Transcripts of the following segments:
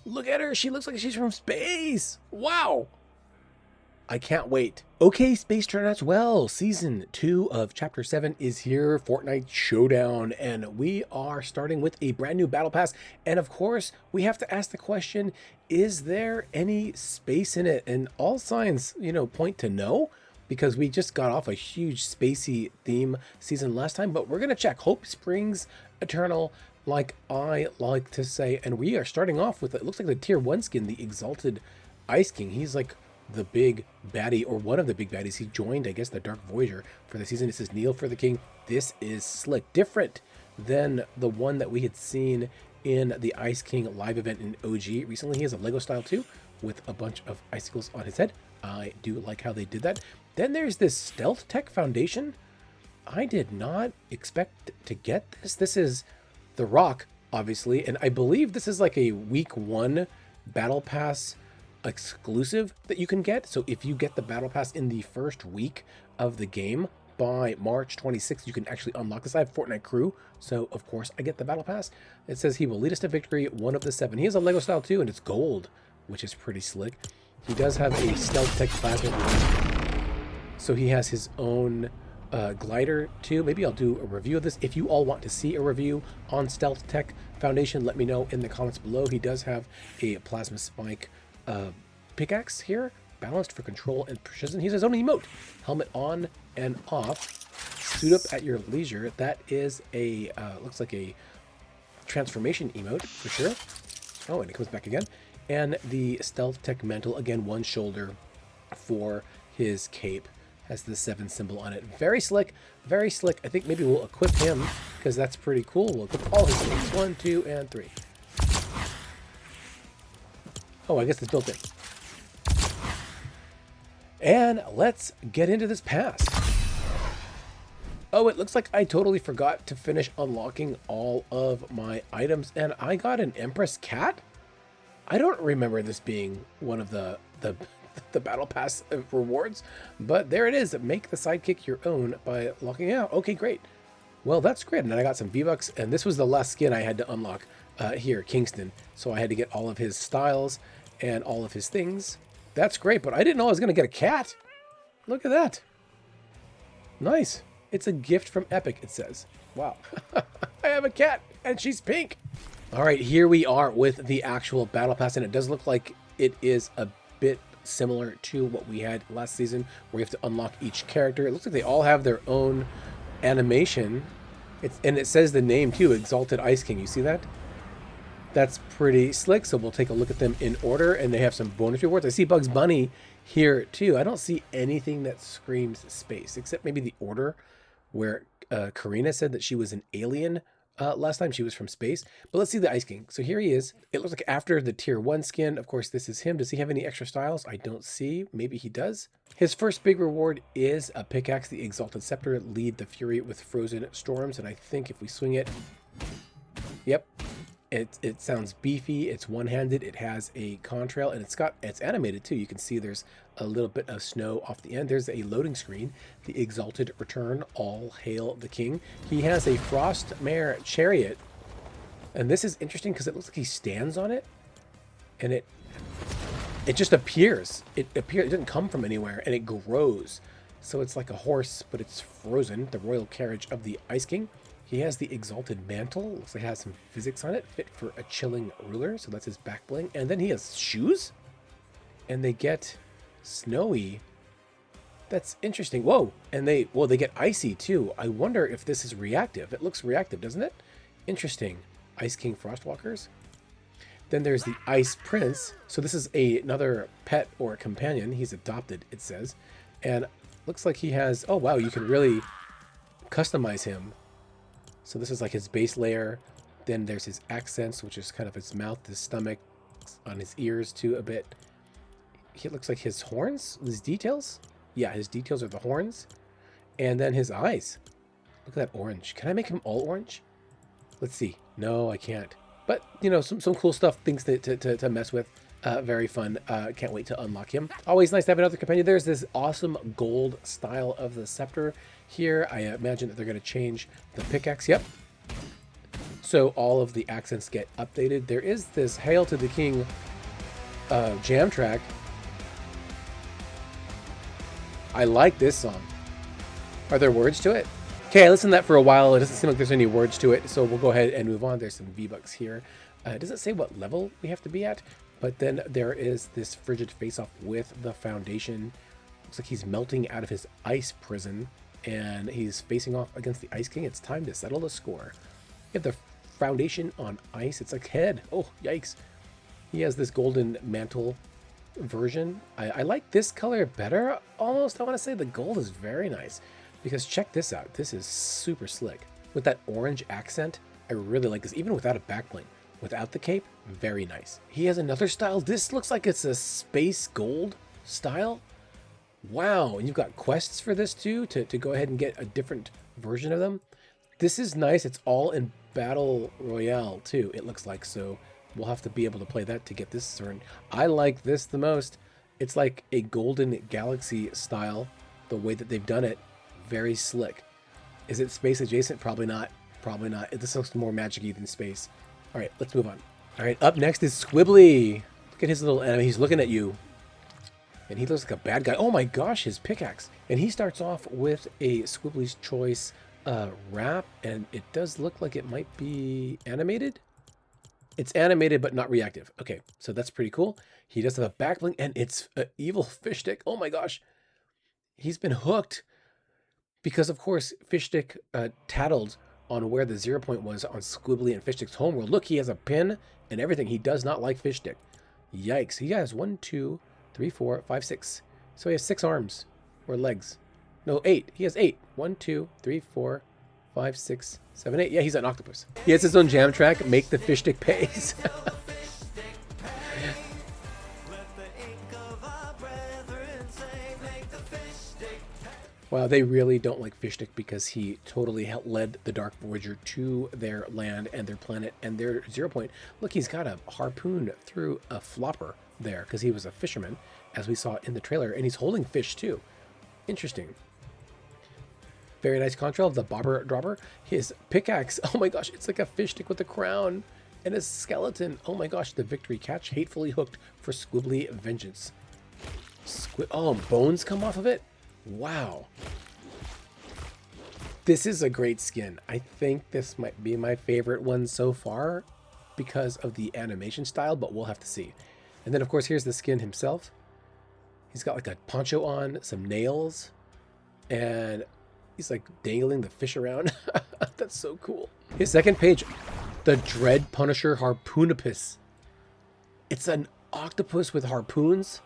Look at her. She looks like she's from space. Wow. I can't wait. Okay, Space Turnouts, well, Season 2 of Chapter 7 is here, Fortnite Showdown, and we are starting with a brand new Battle Pass, and of course, we have to ask the question, is there any space in it? And all signs, point to no, because we just got off a huge spacey theme season last time, but we're going to check. Hope springs eternal, like I like to say, and we are starting off with, it looks like the Tier 1 skin, the Exalted Ice King. He's like the big baddie, or one of the big baddies. He joined, I guess, the Dark Voyager for the season. This is Kneel for the King. This is slick, different than the one that we had seen in the Ice King live event in OG recently. He has a Lego style too, with a bunch of icicles on his head. I do like how they did that. Then there's this Stealth Tech Foundation. I did not expect to get this. This is the Rock, obviously, and I believe this is like a week 1 Battle Pass exclusive that you can get. So if you get the Battle Pass in the first week of the game by March 26th, you can actually unlock this. I have Fortnite crew, so of course I get the Battle Pass. It says he will lead us to victory, one of the 7. He has a Lego style too, and it's gold, which is pretty slick. He does have a Stealth Tech Plasma, so he has his own glider too. Maybe I'll do a review of this. If you all want to see a review on Stealth Tech Foundation, let me know in the comments below. He does have a Plasma Spike pickaxe here, balanced for control and precision. He has his own emote, helmet on and off, suit up at your leisure. That is a looks like a transformation emote for sure. Oh, and it comes back again. And the Stealth Tech mantle, again, one shoulder for his cape, has the 7 symbol on it. Very slick, very slick. I think maybe we'll equip him because that's pretty cool. We'll equip all his things. 1, 2, and 3. Oh, I guess it's built in. And let's get into this pass. Oh, it looks like I totally forgot to finish unlocking all of my items, and I got an Empress Cat? I don't remember this being one of the Battle Pass rewards, but there it is. Make the sidekick your own by locking out. Okay, great. Well, that's great. And then I got some V-Bucks, and this was the last skin I had to unlock here, Kingston. So I had to get all of his styles and all of his things. That's great, but I didn't know I was going to get a cat. Look at that. Nice. It's a gift from Epic, it says. Wow. I have a cat, and she's pink. All right, here we are with the actual Battle Pass, and it does look like it is a bit similar to what we had last season, where you have to unlock each character. It looks like they all have their own animation. And it says the name, too, Exalted Ice King. You see that? That's pretty slick, so we'll take a look at them in order, and they have some bonus rewards. I see Bugs Bunny here, too. I don't see anything that screams space, except maybe the order, where Karina said that she was an alien last time. She was from space. But let's see the Ice King. So here he is. It looks like after the Tier 1 skin, of course, this is him. Does he have any extra styles? I don't see. Maybe he does. His first big reward is a pickaxe, the Exalted Scepter. Lead the Fury with Frozen Storms, and I think if we swing it... Yep. It sounds beefy. It's one-handed. It has a contrail, and it's animated too. You can see there's a little bit of snow off the end. There's a loading screen. The Exalted Return. All hail the King. He has a Frostmare Chariot, and this is interesting because it looks like he stands on it, and it just appears. It doesn't come from anywhere, and it grows. So it's like a horse, but it's frozen. The royal carriage of the Ice King. He has the Exalted Mantle. Looks like it has some physics on it. Fit for a chilling ruler. So that's his back bling. And then he has shoes. And they get snowy. That's interesting. Whoa. And they get icy too. I wonder if this is reactive. It looks reactive, doesn't it? Interesting. Ice King Frostwalkers. Then there's the Ice Prince. So this is another pet or companion. He's adopted, it says. And looks like he has... Oh, wow. You can really customize him. So this is like his base layer. Then there's his accents, which is kind of his mouth, his stomach, on his ears too a bit. He looks like his horns, his details. Yeah, his details are the horns. And then his eyes. Look at that orange. Can I make him all orange? Let's see. No, I can't. But, some cool stuff, things to mess with. Very fun. Can't wait to unlock him. Always nice to have another companion. There's this awesome gold style of the scepter here. I imagine that they're going to change the pickaxe. Yep. so all of the accents get updated. There is this Hail to the King jam track. I like this song. Are there words to it? Okay, I listened to that for a while. It doesn't seem like there's any words to it, so we'll go ahead and move on. There's some V-Bucks here. It doesn't say what level we have to be at, but then there is this frigid face-off with the Foundation. Looks like he's melting out of his ice prison, and he's facing off against the Ice King. It's time to settle the score. You have the Foundation on ice. It's like head. Oh, yikes. He has this golden mantle version. I like this color better, almost. I want to say the gold is very nice, because check this out. This is super slick. With that orange accent, I really like this, even without a back bling. Without the cape, very nice. He has another style. This looks like it's a space gold style. Wow, and you've got quests for this too, to go ahead and get a different version of them. This is nice. It's all in Battle Royale too, it looks like, so we'll have to be able to play that to get this certain. I like this the most. It's like a Golden Galaxy style, the way that they've done it. Very slick. Is it space adjacent? Probably not. Probably not. This looks more magic-y than space. All right, let's move on. All right, up next is Squibbly. Look at his little enemy. He's looking at you. And he looks like a bad guy. Oh my gosh, his pickaxe. And he starts off with a Squibbly's Choice wrap. And it does look like it might be animated. It's animated, but not reactive. Okay, so that's pretty cool. He does have a back bling, and it's an evil fish stick. Oh my gosh. He's been hooked. Because, of course, Fishstick tattled on where the 0 point was on Squibbly and Fishstick's homeworld. Look, he has a pin and everything. He does not like Fishstick. Yikes. He has 1, 2, 3, 4, 5, 6. So he has 6 arms or legs. No, 8. He has 8. 1, 2, 3, 4, 5, 6, 7, 8. Yeah, he's an octopus. He has his own jam track, Make the Fishstick Pays. Wow, they really don't like Fishstick because he totally led the Dark Voyager to their land and their planet and their 0 point. Look, he's got a harpoon through a flopper there because he was a fisherman, as we saw in the trailer, and he's holding fish too. Interesting. Very nice control of the bobber dropper. His pickaxe, oh my gosh, it's like a fish stick with a crown and a skeleton. Oh my gosh, the victory catch, hatefully hooked for Squibbly vengeance. Oh, bones come off of it? Wow. This is a great skin. I think this might be my favorite one so far because of the animation style, but we'll have to see. And then, of course, here's the skin himself. He's got like a poncho on, some nails, and he's like dangling the fish around. That's so cool. His second page, the Dread Punisher Harpoonopus. It's an octopus with harpoons.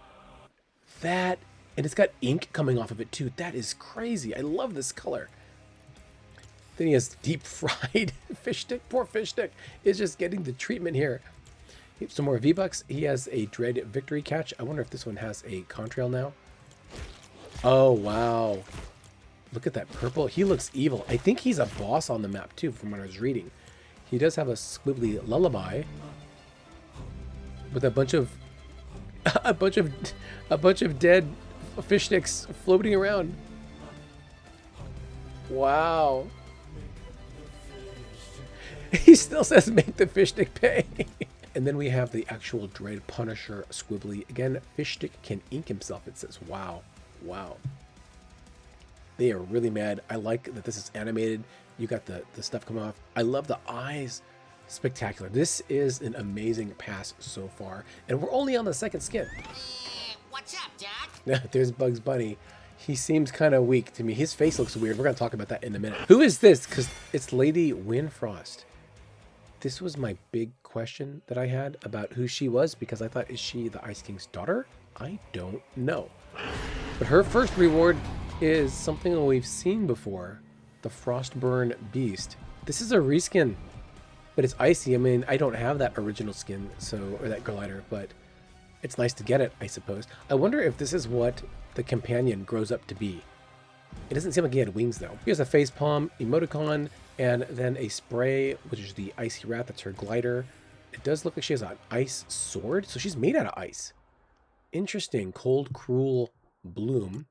And it's got ink coming off of it too. That is crazy. I love this color. Then he has deep fried fish stick. Poor fish stick is just getting the treatment here. Some more V-Bucks. He has a Dread Victory Catch. I wonder if this one has a contrail now. Oh, wow. Look at that purple. He looks evil. I think he's a boss on the map too, from what I was reading. He does have a Squibbly lullaby with a bunch of dead fish sticks floating around. Wow. He still says make the fish stick pay. And then we have the actual Dread Punisher Squibbly. Again, fish stick can ink himself, it says. Wow. Wow. They are really mad. I like that this is animated. You got the stuff coming off. I love the eyes. Spectacular. This is an amazing pass so far. And we're only on the second skin. What's up, Doc? There's Bugs Bunny. He seems kind of weak to me. His face looks weird. We're going to talk about that in a minute. Who is this? Because it's Lady Winfrost. This was my big question that I had about who she was, because I thought, is she the Ice King's daughter? I don't know. But her first reward is something that we've seen before. The Frostburn Beast. This is a reskin, but it's icy. I mean, I don't have that original skin, or that glider, but it's nice to get it, I suppose. I wonder if this is what the companion grows up to be. It doesn't seem like he had wings, though. He has a facepalm, emoticon, and then a spray, which is the Icy Rat. That's her glider. It does look like she has an ice sword, so she's made out of ice. Interesting. Cold, Cruel Bloom.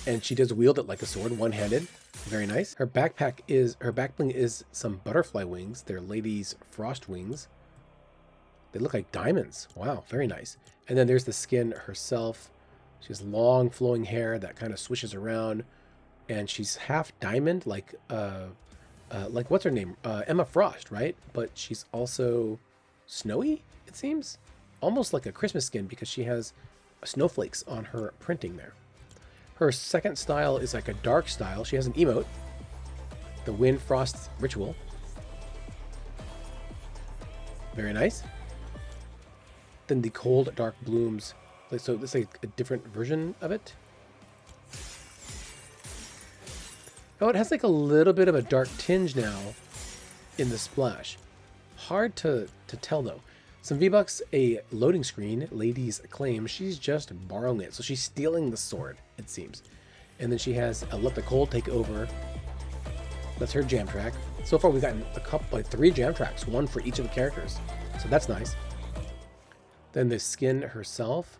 And she does wield it like a sword, one-handed. Very nice. Her back bling is some butterfly wings. They're Lady's Frost wings. They look like diamonds. Wow, very nice. And then there's the skin herself. She has long flowing hair that kind of swishes around. And she's half diamond, like what's her name? Emma Frost, right? But she's also snowy, it seems. Almost like a Christmas skin because she has snowflakes on her printing there. Her second style is like a dark style. She has an emote, the Wind Frost Ritual. Very nice. Then the Cold Dark Blooms. So this is like a different version of it. Oh, it has like a little bit of a dark tinge now in the splash. Hard to tell though. Some V-Bucks, a loading screen, Lady's Claim. She's just borrowing it. So she's stealing the sword, it seems. And then she has a Let the Cold Take Over. That's her jam track. So far we've gotten a couple, like 3 jam tracks, 1 for each of the characters. So that's nice. Then the skin herself.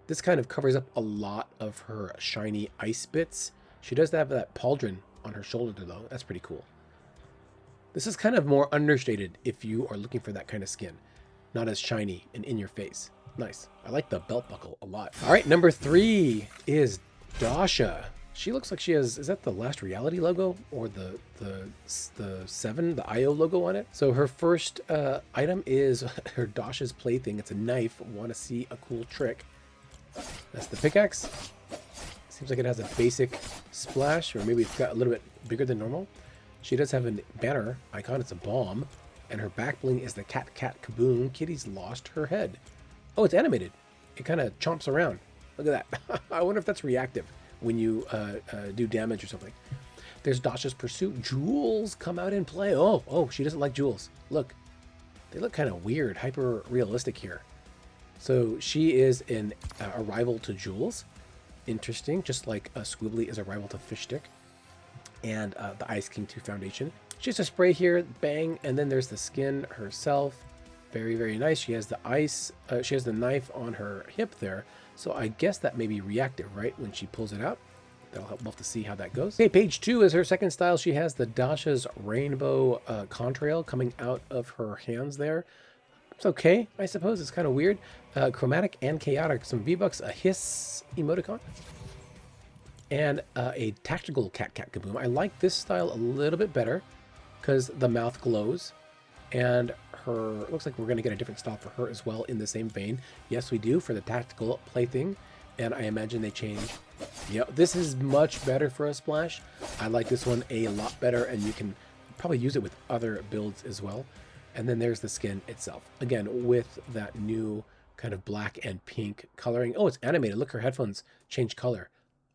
This kind of covers up a lot of her shiny ice bits. She does have that pauldron on her shoulder though. That's pretty cool. This is kind of more understated if you are looking for that kind of skin. Not as shiny and in your face. Nice. I like the belt buckle a lot. All right, number 3 is Dasha. She looks like she has, is that the Last Reality logo or the 7, the IO logo on it? So her first item is her Dasha's plaything. It's a knife. Want to see a cool trick. That's the pickaxe. Seems like it has a basic splash, or maybe it's got a little bit bigger than normal. She does have a banner icon. It's a bomb. And her back bling is the cat kaboom. Kitty's lost her head. Oh, it's animated. It kind of chomps around. Look at that. I wonder if that's reactive when you do damage or something. There's Dasha's Pursuit. Jewels come out in play. Oh, she doesn't like jewels. Look, they look kind of weird, hyper realistic here. So she is a rival to jewels. Interesting, just like a Squibbly is a rival to Fish Stick and the Ice King 2 Foundation. She has a spray here, bang, and then there's the skin herself. Very, very nice. She has the she has the knife on her hip there, so I guess that may be reactive, right? When she pulls it out. That'll help. We'll have to see how that goes. Okay, page 2 is her second style. She has the Dasha's rainbow contrail coming out of her hands there. It's okay, I suppose. It's kind of weird. Chromatic and chaotic. Some V-Bucks, a hiss emoticon. And a tactical cat kaboom. I like this style a little bit better because the mouth glows. And her, it looks like we're going to get a different style for her as well in the same vein. Yes, we do for the tactical plaything. And I imagine they change. Yep, this is much better for a splash. I like this one a lot better, and you can probably use it with other builds as well. And then there's the skin itself. Again, with that new kind of black and pink coloring. Oh, it's animated. Look, her headphones change color.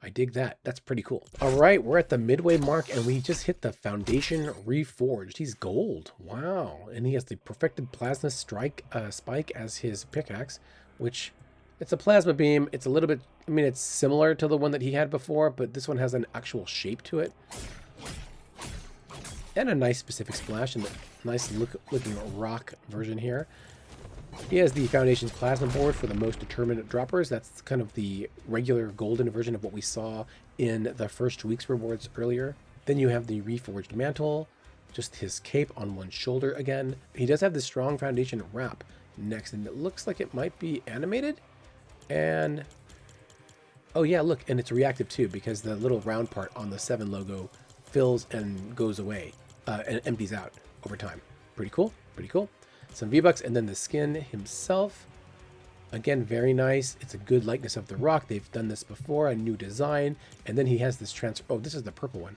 I dig that. That's pretty cool. All right, we're at the midway mark, and we just hit the Foundation Reforged. He's gold. Wow. And he has the Perfected Plasma Spike as his pickaxe, which it's a plasma beam. It's a little bit, I mean, it's similar to the one that he had before, but this one has an actual shape to it. And a nice specific splash, and a nice looking rock version here. He has the Foundation's plasma board for the most determined droppers. That's kind of the regular golden version of what we saw in the first week's rewards earlier. Then you have the Reforged mantle, just his cape on one shoulder again. He does have the strong Foundation wrap next, and it looks like it might be animated. And oh yeah, look, and it's reactive too, because the little round part on the 7 logo fills and goes away and empties out over time. Pretty cool, pretty cool. Some V-Bucks, and then the skin himself. Again, very nice. It's a good likeness of the rock. They've done this before, a new design. And then he has this oh, this is the purple one.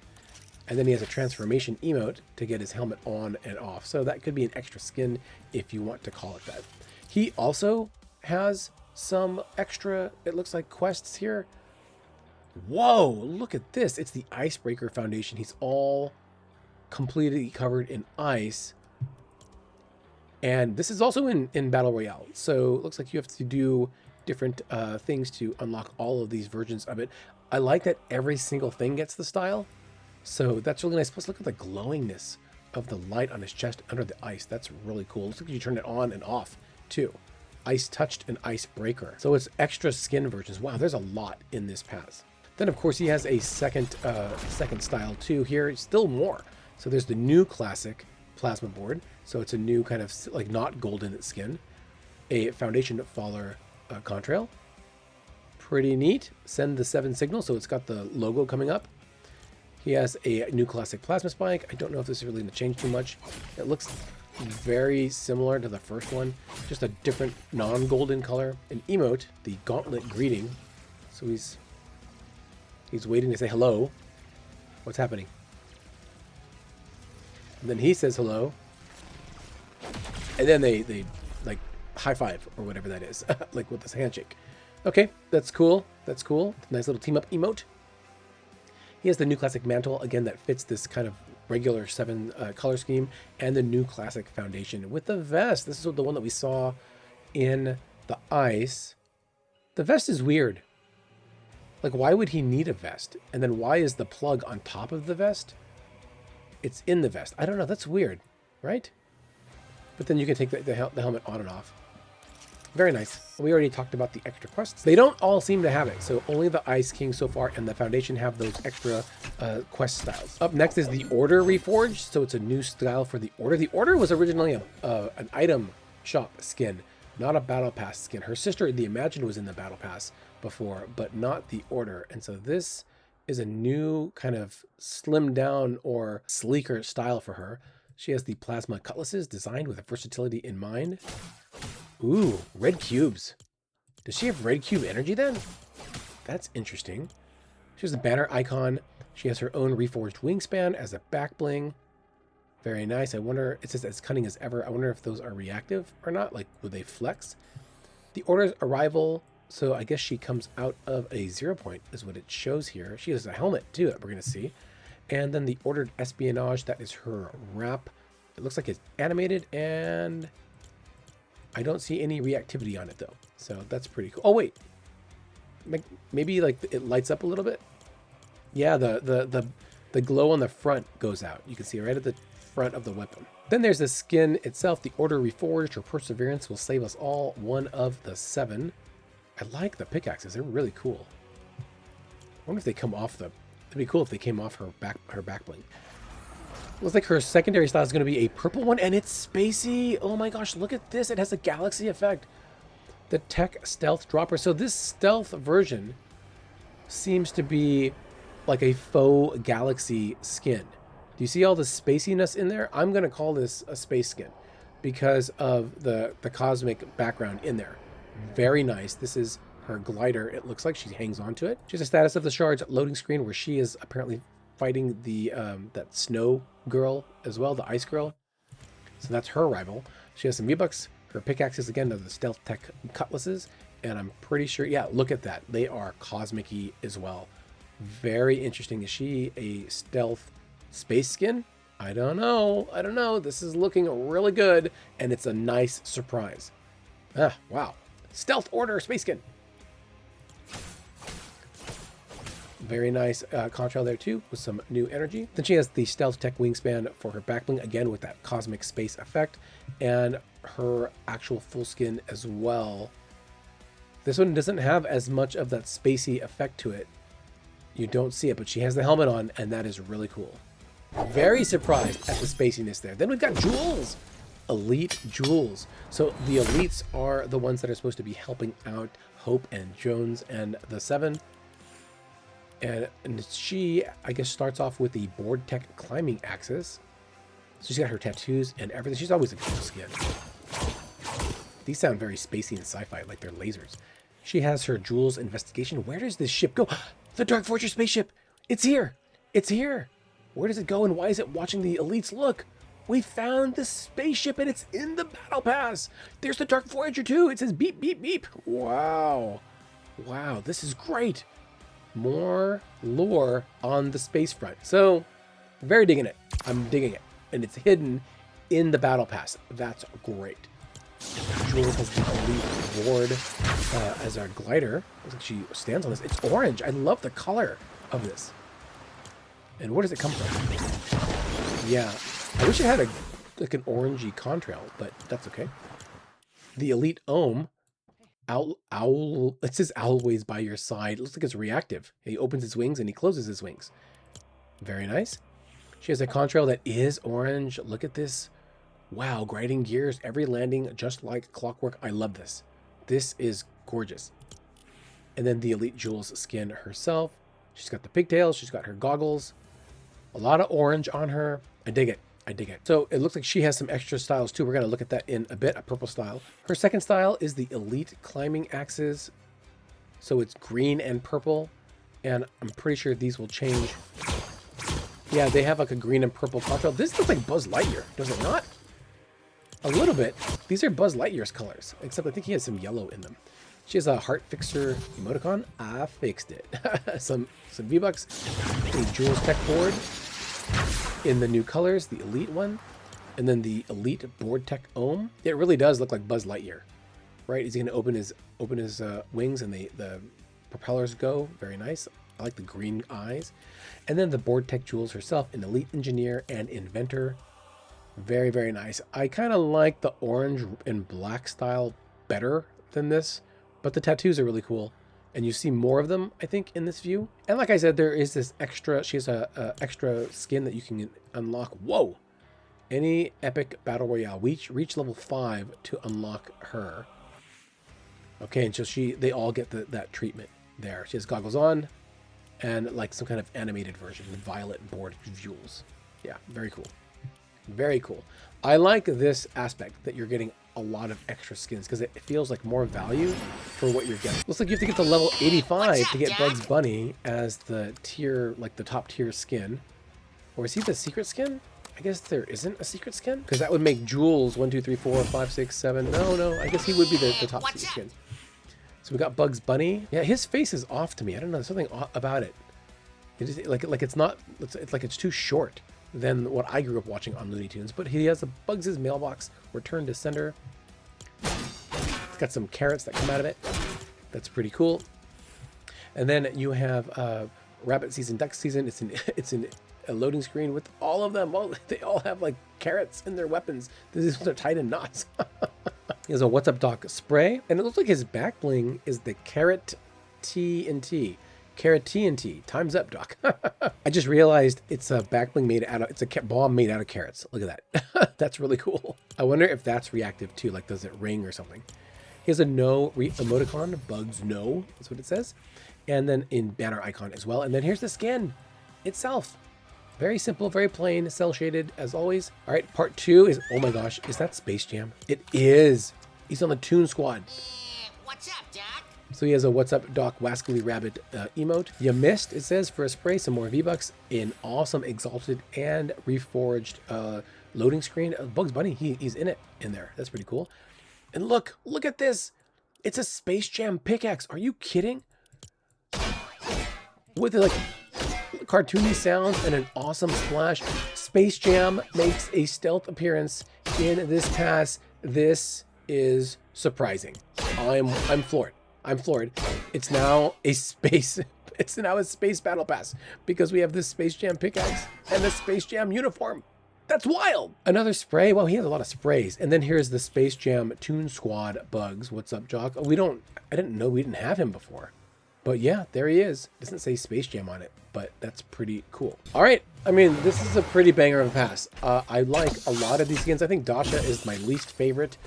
And then he has a transformation emote to get his helmet on and off. So that could be an extra skin if you want to call it that. He also has some extra, it looks like, quests here. Whoa, look at this. It's the Icebreaker Foundation. He's all completely covered in ice. And this is also in Battle Royale. So it looks like you have to do different things to unlock all of these versions of it. I like that every single thing gets the style. So that's really nice. Plus, look at the glowingness of the light on his chest under the ice. That's really cool. Looks like you turn it on and off too. Ice touched and ice breaker. So it's extra skin versions. Wow, there's a lot in this pass. Then, of course, he has a second style too. Here, still more. So there's the new classic plasma board. So it's a new kind of like not golden skin. A foundation faller contrail. Pretty neat. Send the 7 signal. So it's got the logo coming up. He has a new classic plasma spike. I don't know if this is really going to change too much. It looks very similar to the first one, just a different non-golden color. An emote, the gauntlet greeting. So he's waiting to say hello. What's happening? And then he says hello. And then they like high five or whatever that is, like with this handshake. Okay, that's cool. That's cool. Nice little team up emote. He has the new classic mantle, again, that fits this kind of regular 7 color scheme, and the new classic foundation with the vest. This is the one that we saw in the ice. The vest is weird. Like, why would he need a vest? And then why is the plug on top of the vest? It's in the vest. I don't know. That's weird, right? But then you can take the helmet on and off. Very nice. We already talked about the extra quests. They don't all seem to have it. So only the Ice King so far and the Foundation have those extra quest styles. Up next is the Order Reforged. So it's a new style for the Order. The Order was originally an item shop skin, not a Battle Pass skin. Her sister, the Imagine, was in the Battle Pass before, but not the Order. And so this is a new kind of slimmed down or sleeker style for her. She has the plasma cutlasses designed with versatility in mind. Ooh, red cubes. Does she have red cube energy then? That's interesting. She has a banner icon. She has her own reforged wingspan as a back bling. Very nice. I wonder, it says as cunning as ever. I wonder if those are reactive or not. Like, would they flex? The Order's arrival. So I guess she comes out of a 0 point is what it shows here. She has a helmet too that we're going to see. And then the Ordered Espionage, that is her wrap. It looks like it's animated, and I don't see any reactivity on it though. So that's pretty cool. Oh wait, maybe like it lights up a little bit. Yeah, the glow on the front goes out. You can see right at the front of the weapon. Then there's the skin itself, the Order Reforged. Her perseverance will save us all. 1 of the 7. I like the pickaxes. They're really cool. I wonder if they come off the... It'd be cool if they came off her back bling. Looks like her secondary style is going to be a purple one, and it's spacey. Oh my gosh, look at this. It has a galaxy effect. The Tech Stealth Dropper. So this stealth version seems to be like a faux galaxy skin. Do you see all the spaciness in there? I'm going to call this a space skin because of the cosmic background in there. Very nice. This is her glider. It looks like she hangs onto it. She has a status of the shards loading screen where she is apparently fighting the that snow girl as well, the ice girl. So that's her rival. She has some V-Bucks. Her pickaxes, again, are the Stealth Tech cutlasses. And I'm pretty sure, yeah, look at that. They are cosmic-y as well. Very interesting. Is she a stealth space skin? I don't know. I don't know. This is looking really good, and it's a nice surprise. Ah, wow. Stealth Order space skin. Very nice contrail there too, with some new energy. Then she has the Stealth Tech wingspan for her backbling, again with that cosmic space effect, and her actual full skin as well. This one doesn't have as much of that spacey effect to it. You don't see it, but she has the helmet on, and that is really cool. Very surprised at the spaciness there. Then we've got jewels. Elite jewels. So the elites are the ones that are supposed to be helping out Hope and Jones and the 7. And she, I guess, starts off with the Board Tech climbing axis. So she's got her tattoos and everything. She's always a cool skin. These sound very spacey and sci-fi, like they're lasers. She has her Jules investigation. Where does this ship go? The Dark Voyager spaceship. It's here. It's here. Where does it go, and why is it watching the elites? Look, we found the spaceship, and it's in the Battle Pass. There's the Dark Voyager too. It says beep, beep, beep. Wow. Wow, this is great. More lore on the space front. So, very digging it. I'm digging it. And it's hidden in the Battle Pass. That's great. Jules has the elite board as our glider. Looks like she stands on this. It's orange. I love the color of this. And where does it come from? Yeah. I wish it had like an orangey contrail, but that's okay. The elite ohm. Owl. It says always by your side. It looks like it's reactive. He opens his wings and he closes his wings. Very nice. She has a contrail that is orange. Look at this. Wow, grinding gears, every landing just like clockwork. I love this. This is gorgeous. And then the Elite Jules skin herself. She's got the pigtails. She's got her goggles. A lot of orange on her. I dig it. I dig it. So it looks like she has some extra styles too. We're going to look at that in a bit, a purple style. Her second style is the Elite Climbing Axes. So it's green and purple. And I'm pretty sure these will change. Yeah, they have like a green and purple contrail. This looks like Buzz Lightyear, does it not? A little bit. These are Buzz Lightyear's colors, except I think he has some yellow in them. She has a heart fixer emoticon. I fixed it. some V-Bucks. A Jules Tech board in the new colors, the Elite one. And then the Elite Board Tech Ohm. It really does look like Buzz Lightyear, right? He's going to open his wings and the propellers go. Very nice. I like the green eyes. And then the Board Tech Jules herself, an Elite Engineer and Inventor. Very, very nice. I kind of like the orange and black style better than this, but the tattoos are really cool. And you see more of them, I think, in this view. And like I said, there is this extra, she has a extra skin that you can unlock. Whoa! Any epic battle royale. Reach level 5 to unlock her. Okay, and so they all get that treatment there. She has goggles on and like some kind of animated version, the Violet Board Jules. Yeah, very cool. Very cool. I like this aspect that you're getting a lot of extra skins because it feels like more value for what you're getting. Looks like you have to get to level 85 to get Bugs Bunny as the tier, like the top tier skin. Or is he the secret skin? I guess there isn't a secret skin because that would make Jules 1, 2, 3, 4, 5, 6, 7. No. I guess he would be the top secret skin. So we got Bugs Bunny. Yeah, his face is off to me. I don't know. There's something about it. It is like it's not. It's like it's too short than what I grew up watching on Looney Tunes. But he has a Bugs' mailbox, return to sender. It's got some carrots that come out of it. That's pretty cool. And then you have rabbit season, duck season. It's in a loading screen with all of them. Well, they all have like carrots in their weapons. These ones are tied in knots. He has a What's Up Doc spray, and it looks like his back bling is the Carrot TNT. Carrot TNT. Time's up, Doc. I just realized it's a back bling made out of, it's a bomb made out of carrots. Look at that. That's really cool. I wonder if that's reactive too. Like, does it ring or something? He has a no emoticon. Bugs no. That's what it says. And then in banner icon as well. And then here's the skin itself. Very simple, very plain, cell shaded as always. All right, part 2 is, oh my gosh, is that Space Jam? It is. He's on the Toon Squad. What's up, Doc? So he has a What's Up Doc Wascally Rabbit emote. You missed, it says, for a spray, some more V-Bucks, an awesome Exalted and Reforged loading screen. Bugs Bunny, he's in there. That's pretty cool. And look at this. It's a Space Jam pickaxe. Are you kidding? With like cartoony sounds and an awesome splash. Space Jam makes a stealth appearance in this pass. This is surprising. I'm floored. I'm floored. It's now a space battle pass because we have this Space Jam pickaxe and the Space Jam uniform. That's wild. Another spray. Well, he has a lot of sprays. And then here's the Space Jam Toon Squad Bugs. What's up, Jock? Oh, I didn't know we didn't have him before. But yeah, there he is. It doesn't say Space Jam on it, but that's pretty cool. All right. I mean, this is a pretty banger of a pass. I like a lot of these skins. I think Dasha is my least favorite,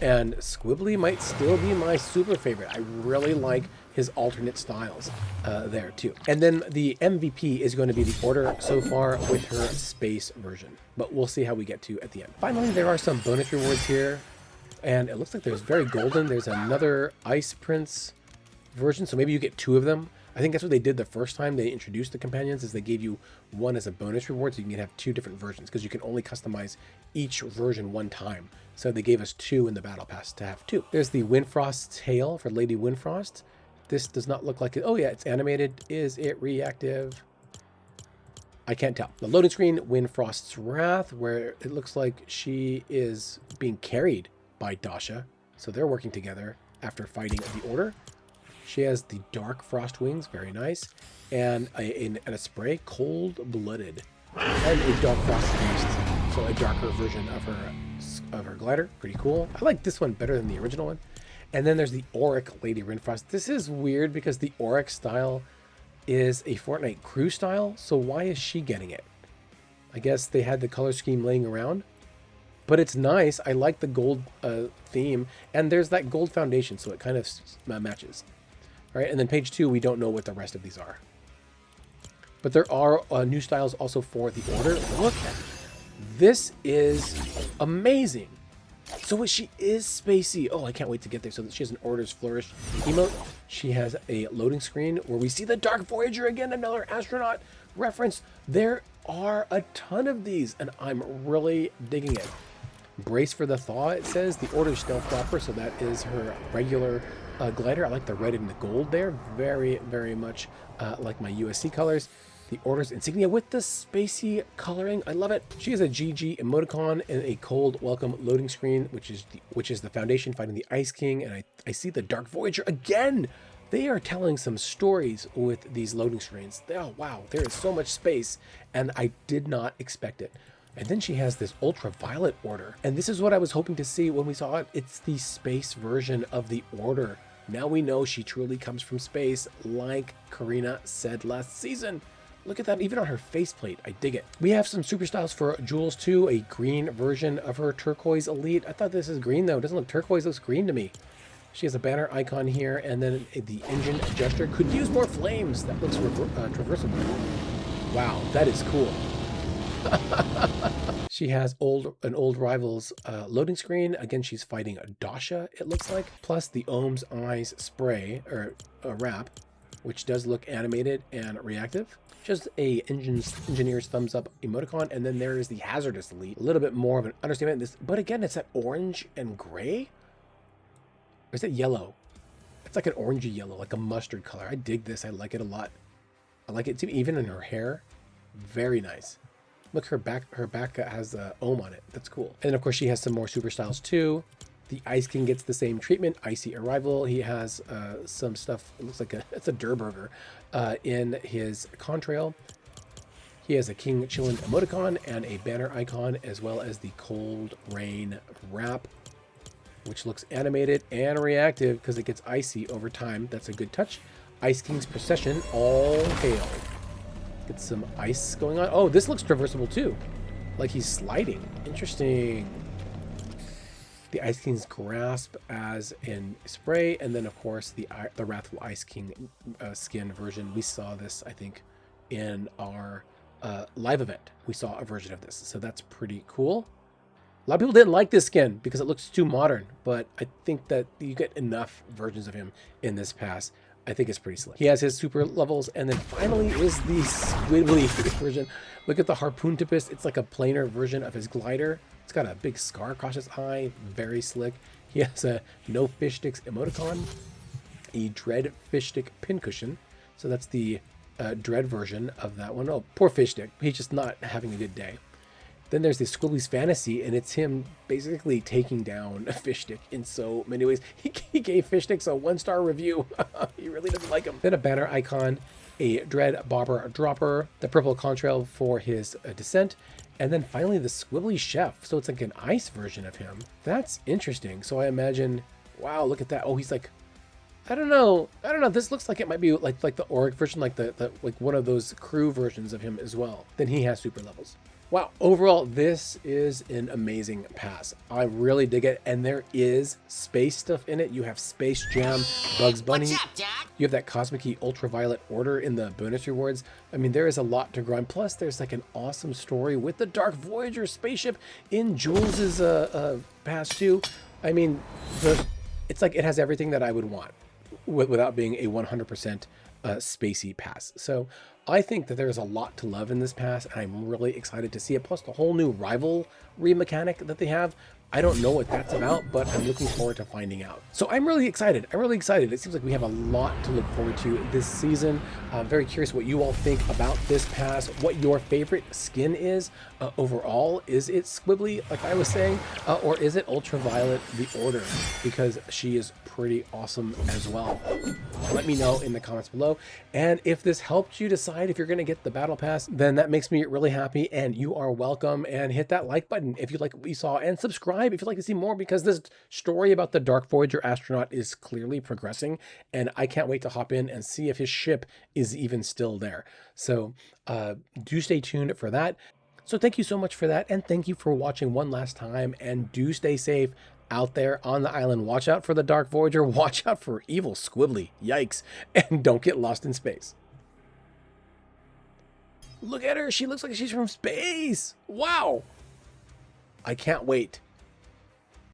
and Squibbly might still be my super favorite. I really like his alternate styles there too. And then the MVP is going to be the Order so far with her space version, but we'll see how we get to at the end. Finally, there are some bonus rewards here, and it looks like there's very golden. There's another Ice Prince version, so maybe you get 2 of them. I think that's what they did the first time they introduced the companions, is they gave you one as a bonus reward, so you can have 2 different versions because you can only customize each version 1 time. So they gave us 2 in the battle pass to have 2. There's the Windfrost's tail for Lady Windfrost. This does not look like it. Oh yeah, it's animated. Is it reactive? I can't tell. The loading screen, Windfrost's Wrath, where it looks like she is being carried by Dasha. So they're working together after fighting the Order. She has the Dark Frost wings, very nice, and a spray, Cold Blooded, and a Dark Frost beast, so a darker version of her glider. Pretty cool. I like this one better than the original one. And then there's the Auric Lady Rinfrost. This is weird because the Auric style is a Fortnite crew style. So why is she getting it? I guess they had the color scheme laying around. But it's nice. I like the gold theme. And there's that gold foundation, so it kind of matches. All right, and then page 2, we don't know what the rest of these are. But there are new styles also for the Order. Look at this. Is amazing. So she is spacey. Oh, I can't wait to get there. So she has an Order's Flourish emote. She has a loading screen where we see the Dark Voyager again, another astronaut reference. There are a ton of these, and I'm really digging it. Brace for the Thaw, it says. The Order's Stealth Dropper, so that is her regular glider. I like the red and the gold there. Very, very much like my USC colors. The Order's insignia with the spacey coloring. I love it. She has a GG emoticon and a cold welcome loading screen, which is the Foundation fighting the Ice King. And I see the Dark Voyager again. They are telling some stories with these loading screens. Oh, wow. There is so much space, and I did not expect it. And then she has this Ultraviolet Order. And this is what I was hoping to see when we saw it. It's the space version of the Order. Now we know she truly comes from space, like Karina said last season. Look at that, even on her faceplate. I dig it. We have some super styles for Jules too, a green version of her turquoise elite. I thought this is green though. It doesn't look turquoise, it looks green to me. She has a banner icon here, and then the engine ejector could use more flames. That looks traversable. Wow, that is cool. She has an old rival's loading screen. Again, she's fighting a Dasha, it looks like. Plus the Ohm's Eyes spray, or wrap, which does look animated and reactive. Just a engineer's thumbs up emoticon, and then there is the Hazardous Elite. A little bit more of an understatement. But again, it's that orange and gray? Or is it yellow? It's like an orangey yellow, like a mustard color. I dig this. I like it a lot. I like it too, even in her hair. Very nice. Look, her back has a ohm on it. That's cool. And of course, she has some more super styles too. The Ice King gets the same treatment. Icy Arrival. He has some stuff. It looks like it's a Durburger in his contrail. He has a King Chillin emoticon and a banner icon, as well as the Cold Rain wrap, which looks animated and reactive because it gets icy over time. That's a good touch. Ice King's Procession. All hail. Get some ice going on. Oh, this looks traversable too. Like he's sliding. Interesting. The Ice King's Grasp as in spray, and then of course the Wrathful Ice King skin version. We saw this, I think, in our live event. We saw a version of this, so that's pretty cool. A lot of people didn't like this skin because it looks too modern, but I think that you get enough versions of him in this pass. I think it's pretty slick. He has his super levels, and then finally is the Squibbly version. Look at the Harpoon Tipist. It's like a planar version of his glider. It's got a big scar across his eye. Very slick. He has a No Fish Sticks emoticon, a Dread Fish Stick pincushion. So that's the Dread version of that one. Oh, poor Fish Stick. He's just not having a good day. Then there's the Squibbly's Fantasy, and it's him basically taking down a Fish Stick in so many ways. He gave Fish Sticks a 1-star review. He really doesn't like him. Then a banner icon, a Dread Bobber Dropper, the purple contrail for his Descent, and then finally the Squibbly Chef. So it's like an ice version of him. That's interesting. So I imagine, wow, look at that. Oh, he's like, I don't know. This looks like it might be like the Auric version, like like one of those crew versions of him as well. Then he has super levels. Wow, overall, this is an amazing pass. I really dig it, and there is space stuff in it. You have Space Jam, Bugs Bunny. What's up, Doc? You have that Cosmic Key Ultraviolet Order in the bonus rewards. I mean, there is a lot to grind. Plus, there's like an awesome story with the Dark Voyager spaceship in Jules's pass too. I mean, it's like it has everything that I would want without being a 100% spacey pass. So I think that there's a lot to love in this pass, and I'm really excited to see it. Plus the whole new rivalry mechanic that they have. I don't know what that's about, but I'm looking forward to finding out. So I'm really excited. It seems like we have a lot to look forward to this season. I'm very curious what you all think about this pass, what your favorite skin is overall. Is it Squibbly, like I was saying, or is it Ultraviolet The Order? Because she is pretty awesome as well. Let me know in the comments below. And if this helped you decide if you're going to get the Battle Pass, then that makes me really happy, and you are welcome. And hit that like button if you like what you saw, and subscribe subscribe if you'd like to see more, because this story about the Dark Voyager astronaut is clearly progressing, and I can't wait to hop in and see if his ship is even still there. So do stay tuned for that. So thank you so much for that, and thank you for watching one last time, and do stay safe out there on the island. Watch out for the Dark Voyager, watch out for evil Squibbly, yikes, and don't get lost in space. Look at her, she looks like she's from space. Wow. I can't wait